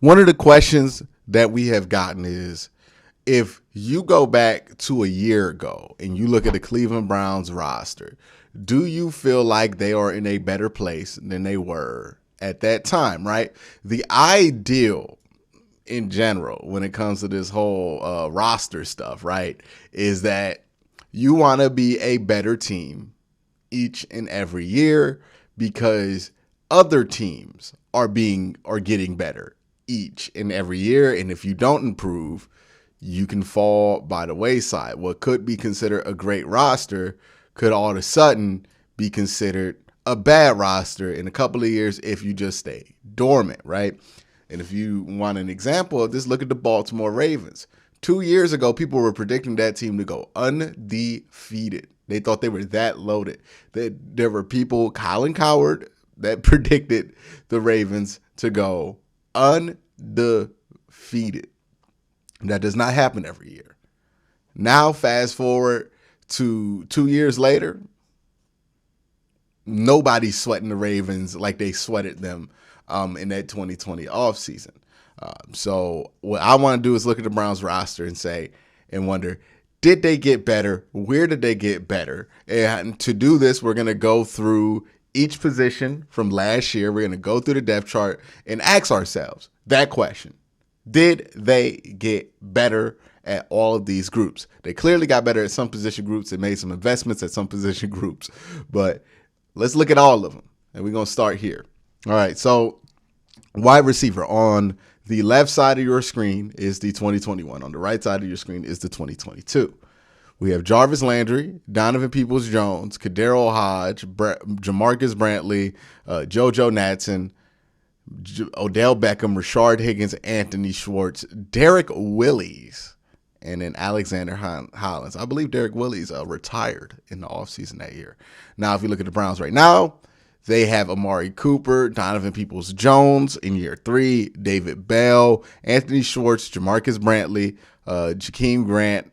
One of the questions that we have gotten is if you go back to a year ago and you look at the Cleveland Browns roster, do you feel like they are in a better place than they were at that time, right? The ideal in general when it comes to this whole roster stuff, right, is that you want to be a better team each and every year because other teams are getting better each and every year, and if you don't improve, you can fall by the wayside. What could be considered a great roster could all of a sudden be considered a bad roster in a couple of years if you just stay dormant, right? And if you want an example of this, look at the Baltimore Ravens. 2 years ago, people were predicting that team to go undefeated. They thought they were that loaded. There were people, Colin Cowherd, that predicted the Ravens to go undefeated. That does not happen every year. Now, fast forward to 2 years later, nobody's sweating the Ravens like they sweated them in that 2020 offseason. So what I want to do is look at the Browns roster and wonder, did they get better? Where did they get better? And to do this, we're going to go through each position from last year. We're going to go through the depth chart and ask ourselves that question. Did they get better at all of these groups? They clearly got better at some position groups and made some investments at some position groups. But let's look at all of them. And we're going to start here. All right, so wide receiver on the left side of your screen is the 2021. On the right side of your screen is the 2022. We have Jarvis Landry, Donovan Peoples-Jones, KhaDarel Hodge, Jamarcus Brantley, JoJo Natson, Odell Beckham, Rashard Higgins, Anthony Schwartz, Derek Willis, and then Alexander Hollins. I believe Derek Willis retired in the offseason that year. Now, if you look at the Browns right now, they have Amari Cooper, Donovan Peoples-Jones in year 3, David Bell, Anthony Schwartz, Jamarcus Brantley, Jakeem Grant,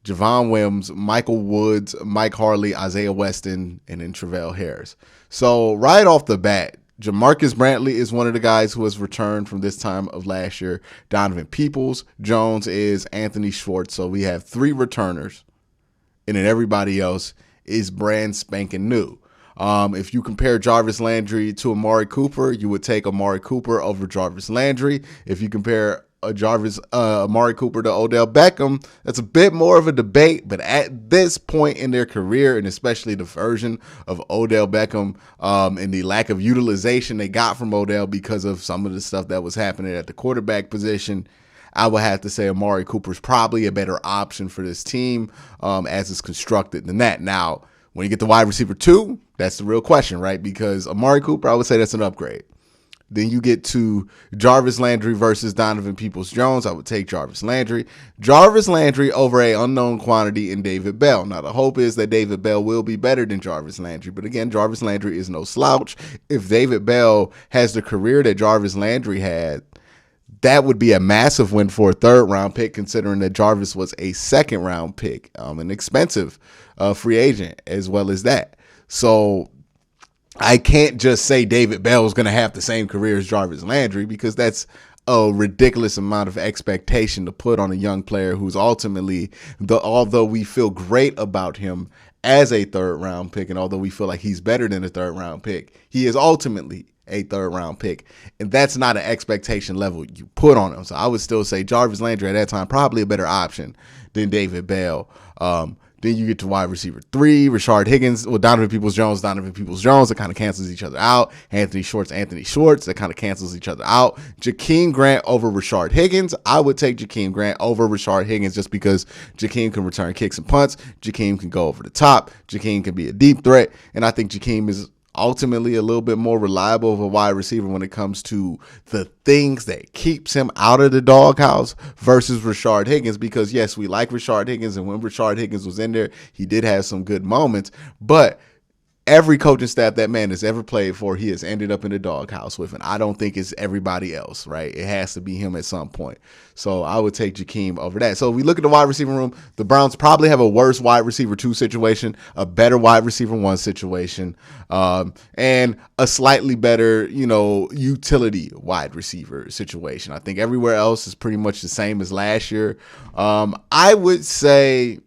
Javon Wims, Michael Woods, Mike Harley, Isaiah Weston, and then Travell Harris. So right off the bat, Jamarcus Brantley is one of the guys who has returned from this time of last year. Donovan Peoples-Jones is Anthony Schwartz. So we have 3 returners, and then everybody else is brand spanking new. If you compare Jarvis Landry to Amari Cooper, you would take Amari Cooper over Jarvis Landry. If you compare Amari Cooper to Odell Beckham, that's a bit more of a debate, but at this point in their career, and especially the version of Odell Beckham and the lack of utilization they got from Odell because of some of the stuff that was happening at the quarterback position, I would have to say Amari Cooper is probably a better option for this team as it's constructed than that. Now, when you get to wide receiver 2, that's the real question, right? Because Amari Cooper, I would say that's an upgrade. Then you get to Jarvis Landry versus Donovan Peoples-Jones. I would take Jarvis Landry. Jarvis Landry over a unknown quantity in David Bell. Now, the hope is that David Bell will be better than Jarvis Landry. But again, Jarvis Landry is no slouch. If David Bell has the career that Jarvis Landry had, that would be a massive win for a third-round pick, considering that Jarvis was a second-round pick, an expensive free agent as well as that. So I can't just say David Bell is going to have the same career as Jarvis Landry because that's a ridiculous amount of expectation to put on a young player who's ultimately, although we feel great about him as a third-round pick, and although we feel like he's better than a third-round pick, he is ultimately a third-round pick, and that's not an expectation level you put on him. So I would still say Jarvis Landry at that time probably a better option than David Bell. Then you get to wide receiver 3, Rashard Higgins, Donovan Peoples-Jones, that kind of cancels each other out. Anthony Schwartz, that kind of cancels each other out. Jakeem Grant over Rashard Higgins. I would take Jakeem Grant over Rashard Higgins just because Jakeem can return kicks and punts. Jakeem can go over the top. Jakeem can be a deep threat. And I think Jakeem is ultimately a little bit more reliable of a wide receiver when it comes to the things that keeps him out of the doghouse versus Rashard Higgins, because yes, we like Rashard Higgins, and when Rashard Higgins was in there, he did have some good moments, but every coaching staff that man has ever played for, he has ended up in the doghouse with. And I don't think it's everybody else, right? It has to be him at some point. So I would take Jakeem over that. So if we look at the wide receiver room, the Browns probably have a worse wide receiver 2 situation, a better wide receiver 1 situation, and a slightly better, utility wide receiver situation. I think everywhere else is pretty much the same as last year. I would say,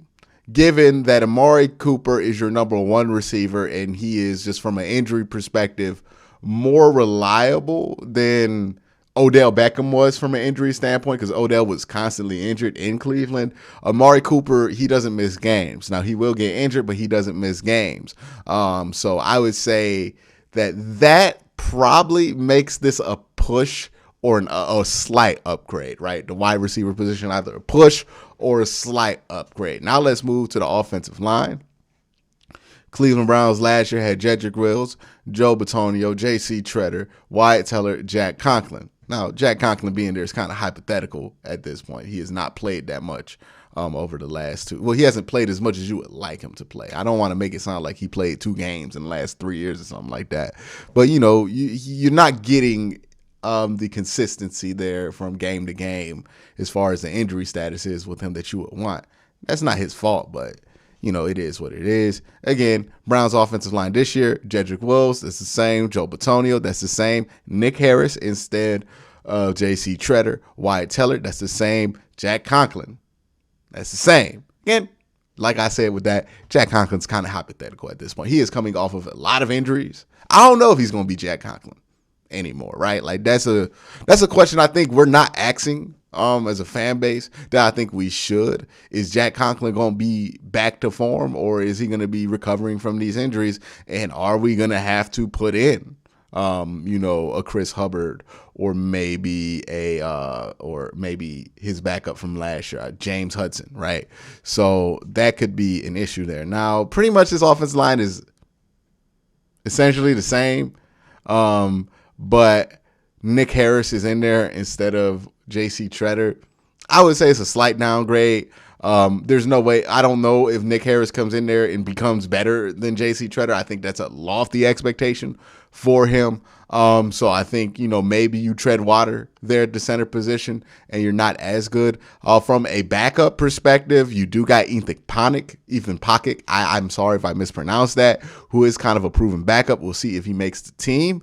given that Amari Cooper is your number 1 receiver and he is, just from an injury perspective, more reliable than Odell Beckham was from an injury standpoint, because Odell was constantly injured in Cleveland. Amari Cooper, he doesn't miss games. Now, he will get injured, but he doesn't miss games. So I would say that probably makes this a push or a slight upgrade, right? The wide receiver position, either a push or a slight upgrade. Now let's move to the offensive line. Cleveland Browns last year had Jedrick Wills, Joe Bitonio, J.C. Tretter, Wyatt Teller, Jack Conklin. Now, Jack Conklin being there is kind of hypothetical at this point. He has not played that much over the last 2. Well, he hasn't played as much as you would like him to play. I don't want to make it sound like he played 2 games in the last 3 years or something like that. But, you're not getting the consistency there from game to game as far as the injury status is with him that you would want. That's not his fault, but it is what it is. Again, Browns offensive line this year, Jedrick Wills, that's the same. Joe Bitonio, that's the same. Nick Harris instead of J.C. Tretter. Wyatt Teller, that's the same. Jack Conklin, that's the same. Again, like I said with that, Jack Conklin's kind of hypothetical at this point. He is coming off of a lot of injuries. I don't know if he's going to be Jack Conklin anymore, right? Like that's a question I think we're not asking as a fan base that I think we should. Is Jack Conklin going to be back to form, or is he going to be recovering from these injuries? And are we going to have to put in a Chris Hubbard, or maybe his backup from last year, James Hudson, right? So that could be an issue there. Now, pretty much this offensive line is essentially the same. But Nick Harris is in there instead of J.C. Tretter. I would say it's a slight downgrade. There's no way. I don't know if Nick Harris comes in there and becomes better than J.C. Tretter. I think that's a lofty expectation for him. So I think, maybe you tread water there at the center position and you're not as good. From a backup perspective, you do got Ethan Pocket. I'm sorry if I mispronounced that, who is kind of a proven backup. We'll see if he makes the team.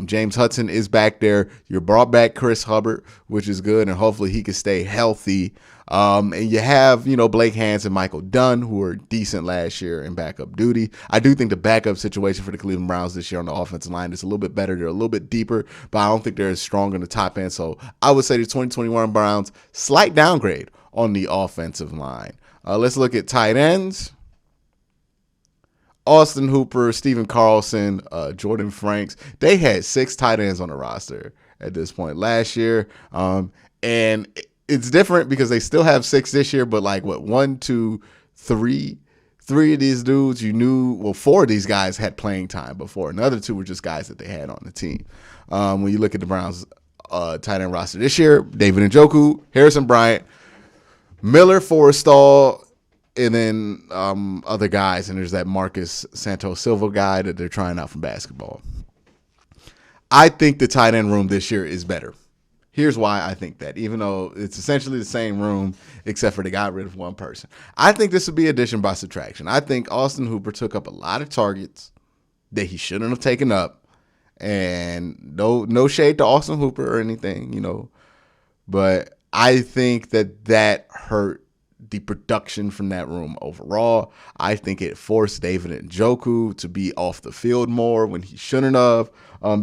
James Hudson is back there. You brought back Chris Hubbard, which is good, and hopefully he can stay healthy. And you have, Blake Hance and Michael Dunn, who were decent last year in backup duty. I do think the backup situation for the Cleveland Browns this year on the offensive line is a little bit better. They're a little bit deeper, but I don't think they're as strong on the top end. So I would say the 2021 Browns, slight downgrade on the offensive line. Let's look at tight ends. Austin Hooper, Steven Carlson, Jordan Franks. They had 6 tight ends on the roster at this point last year. And it's different because they still have 6 this year, but 1, 2, 3 of these dudes, 4 of these guys had playing time before. Another 2 were just guys that they had on the team. When you look at the Browns tight end roster this year, David Njoku, Harrison Bryant, Miller Forrestall, and then other guys. And there's that Marcus Santos Silva guy that they're trying out from basketball. I think the tight end room this year is better. Here's why I think that, even though it's essentially the same room, except for they got rid of one person. I think this would be addition by subtraction. I think Austin Hooper took up a lot of targets that he shouldn't have taken up. And no shade to Austin Hooper or anything, but I think that hurt the production from that room overall. I think it forced David Njoku to be off the field more when he shouldn't have,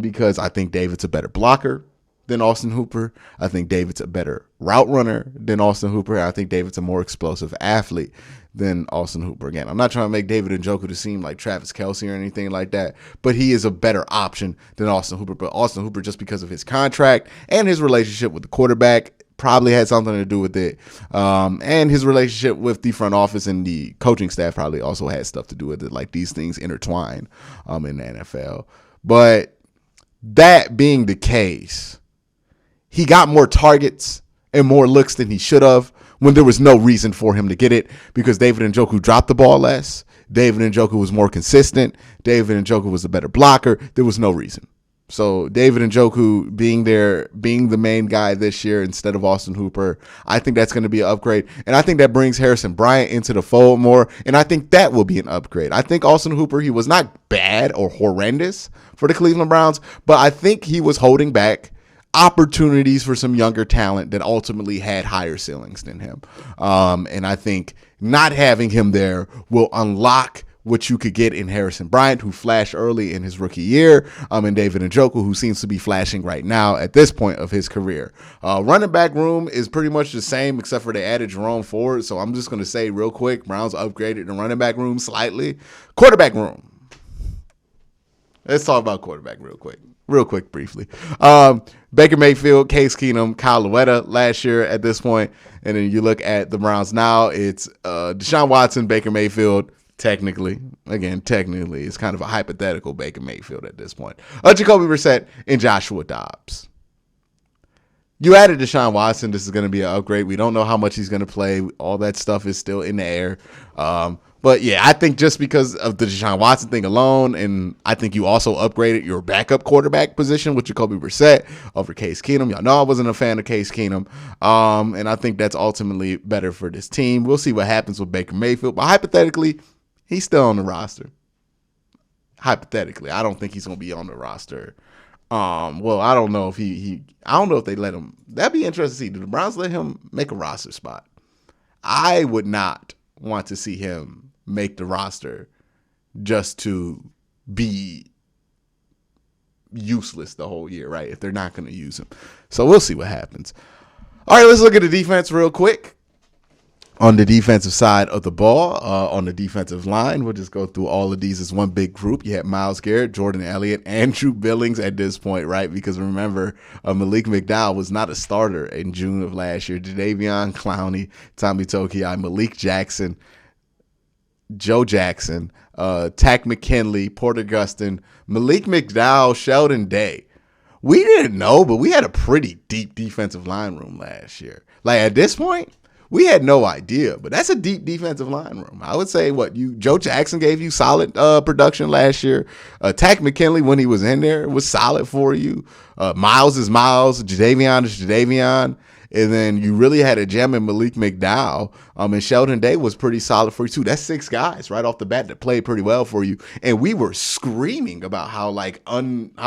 because I think David's a better blocker than Austin Hooper. I think David's a better route runner than Austin Hooper. I think David's a more explosive athlete than Austin Hooper. Again, I'm not trying to make David Njoku to seem like Travis Kelce or anything like that, but he is a better option than Austin Hooper. But Austin Hooper, just because of his contract and his relationship with the quarterback, probably had something to do with it. And his relationship with the front office and the coaching staff probably also had stuff to do with it. Like, these things intertwine in the NFL. But that being the case, he got more targets and more looks than he should have when there was no reason for him to get it, because David Njoku dropped the ball less David Njoku was more consistent. David Njoku was a better blocker. There was no reason. So David Njoku being there, being the main guy this year instead of Austin Hooper, I think that's going to be an upgrade. And I think that brings Harrison Bryant into the fold more. And I think that will be an upgrade. I think Austin Hooper, he was not bad or horrendous for the Cleveland Browns, but I think he was holding back opportunities for some younger talent that ultimately had higher ceilings than him. And I think not having him there will unlock what you could get in Harrison Bryant, who flashed early in his rookie year, and David Njoku, who seems to be flashing right now at this point of his career. Running back room is pretty much the same, except for they added Jerome Ford. So I'm just going to say real quick, Browns upgraded the running back room slightly. Quarterback room. Let's talk about quarterback real quick, briefly. Baker Mayfield, Case Keenum, Kyle Louetta last year at this point. And then you look at the Browns now, it's Deshaun Watson, Baker Mayfield. Technically, it's kind of a hypothetical Baker Mayfield at this point. Jacoby Brissett and Joshua Dobbs. You added Deshaun Watson. This is going to be an upgrade. We don't know how much he's going to play. All that stuff is still in the air. But yeah, I think just because of the Deshaun Watson thing alone, and I think you also upgraded your backup quarterback position with Jacoby Brissett over Case Keenum. Y'all know I wasn't a fan of Case Keenum. And I think that's ultimately better for this team. We'll see what happens with Baker Mayfield. But hypothetically, he's still on the roster. Hypothetically, I don't think he's going to be on the roster. Well, I don't know if I don't know if they let him. That'd be interesting to see. Do the Browns let him make a roster spot? I would not want to see him make the roster just to be useless the whole year, right? If they're not going to use him. So we'll see what happens. All right, let's look at the defense real quick. On the defensive side of the ball, on the defensive line, we'll just go through all of these as one big group. You had Myles Garrett, Jordan Elliott, Andrew Billings at this point, right? Because remember, Malik McDowell was not a starter in June of last year. Jadeveon Clowney, Tommy Togiai, Malik Jackson, Joe Jackson, Takk McKinley, Porter Gustin, Malik McDowell, Sheldon Day. We didn't know, but we had a pretty deep defensive line room last year. Like at this point, we had no idea, but that's a deep defensive line room. I would say Joe Jackson gave you solid production last year. Takk McKinley, when he was in there, was solid for you. Myles is Myles. Jadeveon is Jadeveon. And then you really had a gem in Malik McDowell. And Sheldon Day was pretty solid for you too. That's 6 guys right off the bat that played pretty well for you. And we were screaming about how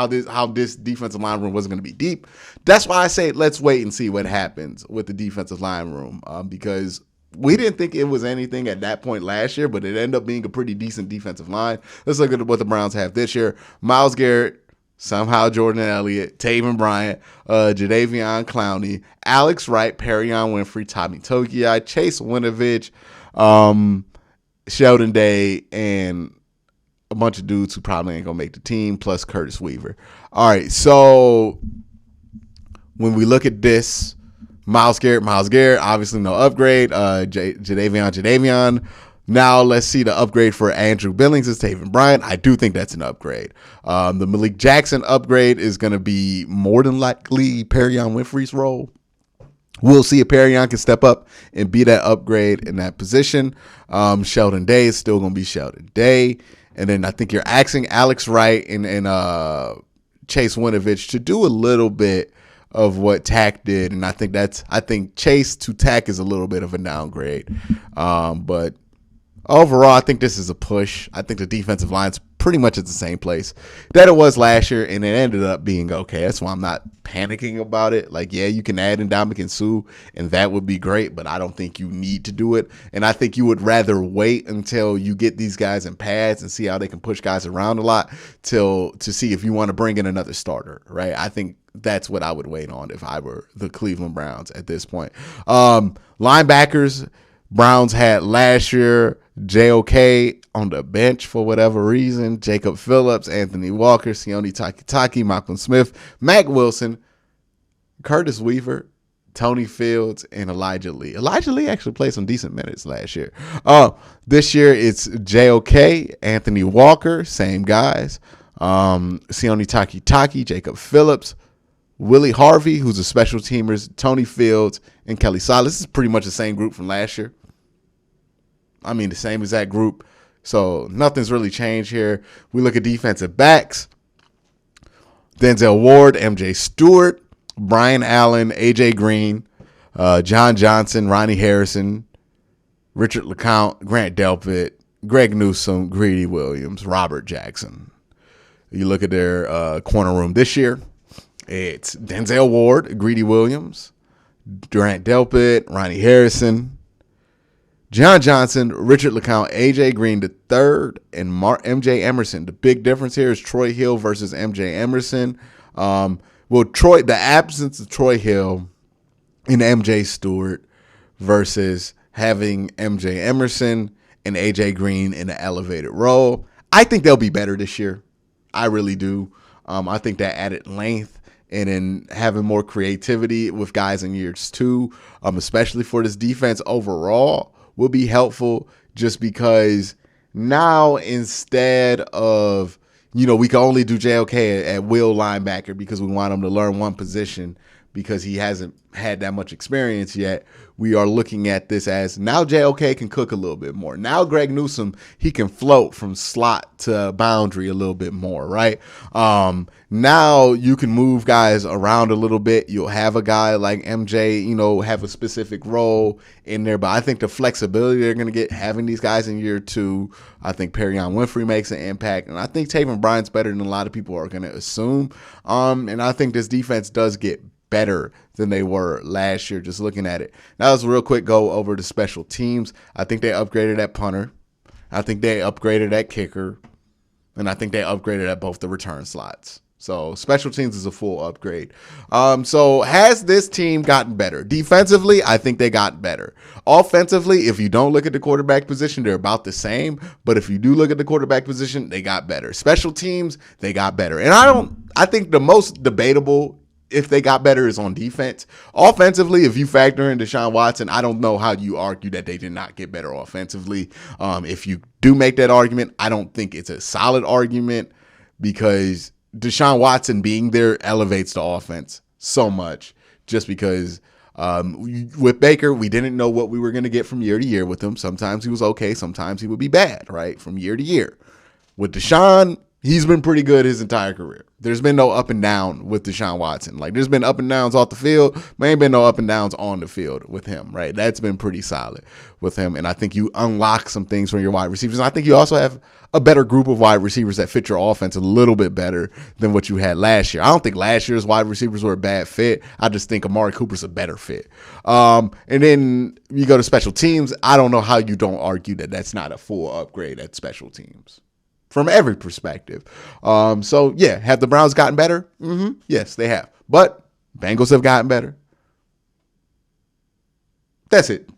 this defensive line room wasn't going to be deep. That's why I say let's wait and see what happens with the defensive line room, because we didn't think it was anything at that point last year, but it ended up being a pretty decent defensive line. Let's look at what the Browns have this year. Myles Garrett, somehow Jordan Elliott, Taven Bryant, Jadeveon Clowney, Alex Wright, Perion Winfrey, Tommy Togiai, Chase Winovich, Sheldon Day, and a bunch of dudes who probably ain't going to make the team, plus Curtis Weaver. All right, so when we look at this, Myles Garrett, obviously no upgrade. Jadeveon. Now let's see the upgrade for Andrew Billings is Taven Bryant. I do think that's an upgrade. The Malik Jackson upgrade is going to be more than likely Perion Winfrey's role. We'll see if Perion can step up and be that upgrade in that position. Sheldon Day is still going to be Sheldon Day. And then I think you're asking Alex Wright and Chase Winovich to do a little bit of what Takk did. And I think Chase to Takk is a little bit of a downgrade. But overall, I think this is a push. I think the defensive line's pretty much at the same place that it was last year, and it ended up being okay. That's why I'm not panicking about it. Like, yeah, you can add Ndamukong Suh, and that would be great, but I don't think you need to do it. And I think you would rather wait until you get these guys in pads and see how they can push guys around a lot to see if you want to bring in another starter, right? I think that's what I would wait on if I were the Cleveland Browns at this point. Linebackers, Browns had last year JOK on the bench for whatever reason. Jacob Phillips, Anthony Walker, Sione Takitaki, Malcolm Smith, Mack Wilson, Curtis Weaver, Tony Fields, and Elijah Lee. Elijah Lee actually played some decent minutes last year. This year it's JOK, Anthony Walker, same guys. Sione Takitaki, Jacob Phillips, Willie Harvey, who's a special teamer, Tony Fields, and Kelly Silas. This is pretty much the same group from last year. I mean, the same exact group. So nothing's really changed here. We look at defensive backs. Denzel Ward, MJ Stewart, Brian Allen, AJ Green, John Johnson, Ronnie Harrison, Richard LeCounte, Grant Delpit, Greg Newsome, Greedy Williams, Robert Jackson. You look at their corner room this year. It's Denzel Ward, Greedy Williams, Grant Delpit, Ronnie Harrison, John Johnson, Richard LeCounte, AJ Green III, and MJ Emerson. The big difference here is Troy Hill versus MJ Emerson. The absence of Troy Hill and MJ Stewart versus having MJ Emerson and AJ Green in an elevated role. I think they'll be better this year. I really do. I think that added length and in having more creativity with guys in years 2, especially for this defense overall, will be helpful, just because now instead of, we can only do JOK at will linebacker because we want him to learn one position because he hasn't had that much experience yet. We are looking at this as now JOK can cook a little bit more. Now Greg Newsome, he can float from slot to boundary a little bit more, right? Now you can move guys around a little bit. You'll have a guy like MJ, have a specific role in there. But I think the flexibility they're going to get having these guys in year 2, I think Perion Winfrey makes an impact. And I think Taven Bryant's better than a lot of people are going to assume. And I think this defense does get better than they were last year, just looking at it. Now let's real quick go over the special teams. I think they upgraded at punter. I think they upgraded at kicker. And I think they upgraded at both the return slots. So special teams is a full upgrade. So has this team gotten better? Defensively, I think they got better. Offensively, if you don't look at the quarterback position, they're about the same. But if you do look at the quarterback position, they got better. Special teams, they got better. And I think the most debatable if they got better is on defense. Offensively, if you factor in Deshaun Watson, I don't know how you argue that they did not get better offensively. If you do make that argument, I don't think it's a solid argument because Deshaun Watson being there elevates the offense so much, just because with Baker, we didn't know what we were going to get from year to year with him. Sometimes he was okay. Sometimes he would be bad, right? From year to year. With Deshaun, he's been pretty good his entire career. There's been no up and down with Deshaun Watson. Like, there's been up and downs off the field, but ain't been no up and downs on the field with him, right? That's been pretty solid with him. And I think you unlock some things from your wide receivers. And I think you also have a better group of wide receivers that fit your offense a little bit better than what you had last year. I don't think last year's wide receivers were a bad fit. I just think Amari Cooper's a better fit. And then you go to special teams. I don't know how you don't argue that that's not a full upgrade at special teams from every perspective. So, yeah, have the Browns gotten better? Mm-hmm. Yes, they have. But Bengals have gotten better. That's it.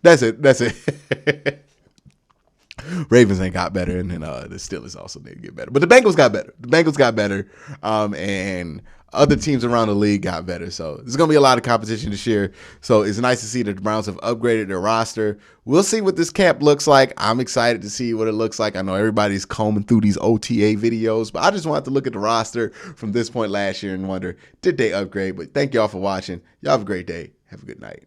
Ravens ain't got better, and then the Steelers also need to get better. But the Bengals got better. And other teams around the league got better. So there's going to be a lot of competition this year. So it's nice to see that the Browns have upgraded their roster. We'll see what this camp looks like. I'm excited to see what it looks like. I know everybody's combing through these OTA videos, but I just wanted to look at the roster from this point last year and wonder, did they upgrade? But thank y'all for watching. Y'all have a great day. Have a good night.